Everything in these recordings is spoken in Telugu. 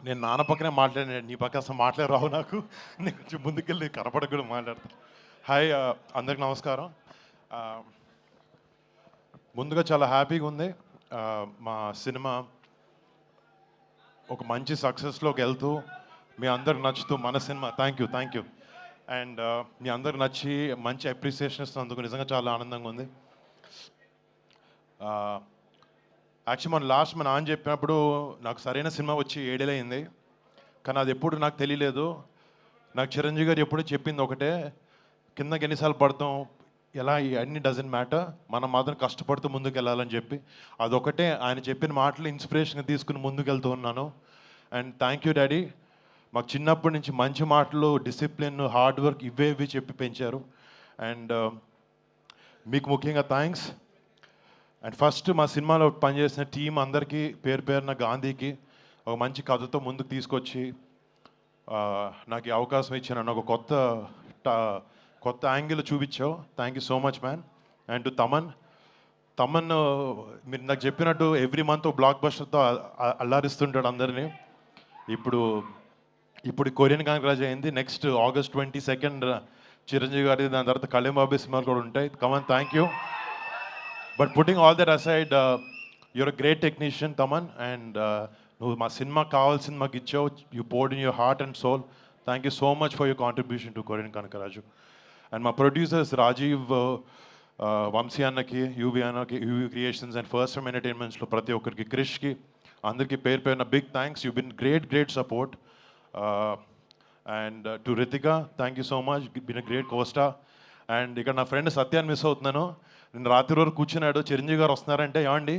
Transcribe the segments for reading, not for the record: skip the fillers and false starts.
నేను నాన్న పక్కనే మాట్లాడాను, నీ పక్క అసలు మాట్లాడి రావు నాకు. నేను కొంచెం ముందుకెళ్ళి కనపడక కూడా మాట్లాడతాను. హాయ్, అందరికి నమస్కారం. ఆ, ముందుగా చాలా హ్యాపీగా ఉంది. మా సినిమా ఒక మంచి సక్సెస్లోకి వెళ్తూ మీ అందరికి నచ్చుతూ మన సినిమా థ్యాంక్ యూ అండ్ మీ అందరికి నచ్చి మంచి అప్రిసియేషన్ ఇస్తున్నందుకు నిజంగా చాలా ఆనందంగా ఉంది. యాక్చువల్లీ మన నాన్న చెప్పినప్పుడు నాకు సరైన సినిమా వచ్చి 7 ఏళ్ళు అయింది, కానీ అది ఎప్పుడు నాకు తెలియలేదు. నాకు చిరంజీవి గారు ఎప్పుడు చెప్పింది ఒకటే, కిందకి ఎన్నిసార్లు పడతాం ఎలా అన్ని డజంట్ మ్యాటర్, మనం మాత్రం కష్టపడుతూ ముందుకు వెళ్ళాలని చెప్పి అదొకటే ఆయన చెప్పిన మాటలు ఇన్స్పిరేషన్గా తీసుకుని ముందుకు వెళ్తూ ఉన్నాను. అండ్ థ్యాంక్ యూ డాడీ, మాకు చిన్నప్పటి నుంచి మంచి మాటలు, డిసిప్లిన్, హార్డ్ వర్క్ ఇవి చెప్పి పెంచారు. అండ్ మీకు ముఖ్యంగా థ్యాంక్స్. అండ్ ఫస్ట్ మా సినిమాలో పనిచేసిన టీం అందరికీ పేరు పేరున, గాంధీకి ఒక మంచి కథతో ముందుకు తీసుకొచ్చి నాకు ఈ అవకాశం ఇచ్చిన ఒక కొత్త యాంగిల్ చూపించావు. Thank you so much man. And to Thaman మీరు నాకు చెప్పినట్టు ఎవ్రీ మంత్ బ్లాక్ బస్టర్తో అల్లారిస్తుంటాడు అందరినీ. ఇప్పుడు కొరియన్ కాంగ్రాజ్ అయింది, నెక్స్ట్ August 22 చిరంజీవి గారి, దాని తర్వాత కళ్యాణ్ బాబు సినిమాలు కూడా ఉంటాయి. Thaman thank you. But putting all that aside, you're a great technician Thaman. And నువ్వు మా సినిమాకి కావాల్సిన మాకు ఇచ్చావు. You poured in your heart and soul. Thank you so much for your contribution to Korean Kanakaraju. And మా ప్రొడ్యూసర్స్ రాజీవ్, వంశీ అన్నకి, యూవి అన్నకి, UV creations and first time ఎంటర్టైన్మెంట్స్లో ప్రతి ఒక్కరికి, క్రిష్కి, అందరికీ పేరు పేరున big thanks. You been great support. And to Ritika, thank you so much, been a great costar. And ఇక్కడ నా ఫ్రెండ్ సత్యాన్ని మిస్ అవుతున్నాను. నేను రాత్రి వరకు కూర్చున్నాడు, చిరంజీవి గారు వస్తున్నారంటే ఏమండి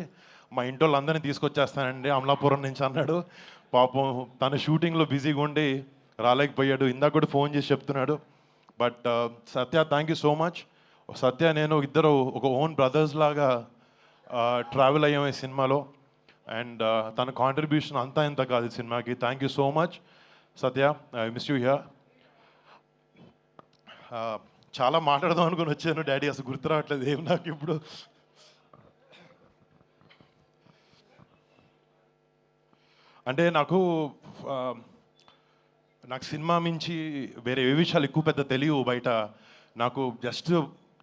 మా ఇంటి వాళ్ళందరినీ తీసుకొచ్చేస్తానండి అమలాపురం నుంచి అన్నాడు. పాపం తన షూటింగ్లో బిజీగా ఉండి రాలేకపోయాడు. ఇందాక కూడా ఫోన్ చేసి చెప్తున్నాడు. But Satya, thank you so much. Satya నేను ఇద్దరు ఒక ఓన్ బ్రదర్స్ లాగా ట్రావెల్ అయ్యాం ఈ సినిమాలో. అండ్ తన కాంట్రిబ్యూషన్ అంతా ఇంత కాదు ఈ సినిమాకి. Thank you so much Satya, I miss you here. చాలా మాట్లాడదాం అనుకుని వచ్చాను డాడీ, అసలు గుర్తు రావట్లేదు ఏం నాకు ఇప్పుడు. అంటే నాకు సినిమా మించి వేరే ఏ విషయాలు ఎక్కువ పెద్ద తెలియవు బయట. నాకు జస్ట్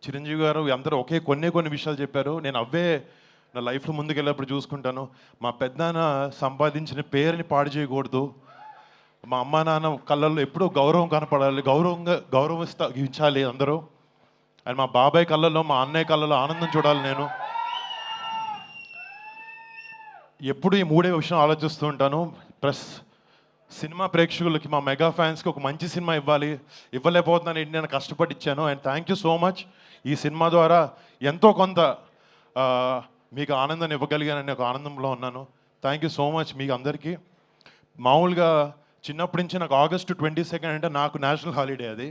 చిరంజీవి గారు అందరూ కొన్ని విషయాలు చెప్పారు, నేను అవే నా లైఫ్లో ముందుకెళ్ళేప్పుడు చూసుకుంటాను. మా పెద్దనాన్న సంపాదించిన పేరుని పాడు చేయకూడదు, మా అమ్మ నాన్న కళ్ళల్లో ఎప్పుడూ గౌరవం కనపడాలి, గౌరవించాలి అందరూ. అండ్ మా బాబాయ్ కళ్ళల్లో, మా అన్నయ్య కళ్ళల్లో ఆనందం చూడాలి. నేను ఎప్పుడు ఈ 3 విషయం ఆలోచిస్తూ ఉంటాను. ప్లస్ సినిమా ప్రేక్షకులకి, మా మెగా ఫ్యాన్స్కి ఒక మంచి సినిమా ఇవ్వలేకపోతున్నాను ఏంటి, నేను కష్టపడి ఇచ్చాను. And thank you so much. ఈ సినిమా ద్వారా ఎంతో కొంత మీకు ఆనందాన్ని ఇవ్వగలిగానని ఒక ఆనందంలో ఉన్నాను. థ్యాంక్ యూ సో మచ్ మీకు అందరికీ. మామూలుగా చిన్నప్పటి నుంచి నాకు August 22 అంటే నాకు నేషనల్ హాలిడే. అది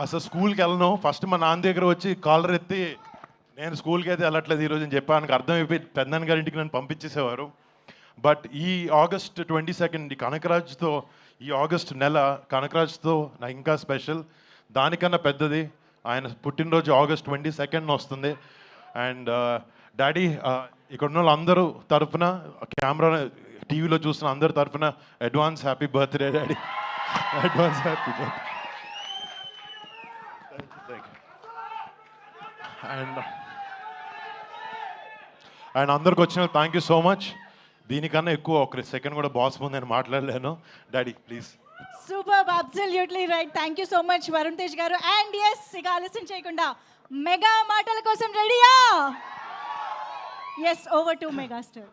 అసలు స్కూల్కి వెళ్ళను. ఫస్ట్ మా నాన్న దగ్గర వచ్చి కాలర్ ఎత్తి, నేను స్కూల్కి అయితే వెళ్ళట్లేదు ఈరోజు అని చెప్పాను. అర్థమైపోయి పెద్దనాన్న గారి ఇంటికి నన్ను పంపించేసేవారు. బట్ ఈ August 22 కనకరాజ్తో, ఈ ఆగస్ట్ నెల కనకరాజ్తో నాకు ఇంకా స్పెషల్. దానికన్నా పెద్దది ఆయన పుట్టినరోజు August 22 వస్తుంది. అండ్ డాడీ, ఇక్కడ ఉన్న వాళ్ళందరూ తరఫున, కెమెరా టీవీలో చూస్తున్న అందరి తరఫున advance happy birthday daddy. Advance happy birthday. And అందరికి వచ్చిన థ్యాంక్ యూ సో మచ్. దీనికన్నా ఎక్కువ ఒక సెకండ్ కూడా బాస్ ముందు నేను మాట్లాడలేను. Daddy please. Super, absolutely right. Thank you so much Varun Tej garu. And yes, ఇక ఆలస్యం చేయకుండా మెగా మాటల కోసం రెడీయా? Yes, over to megastar.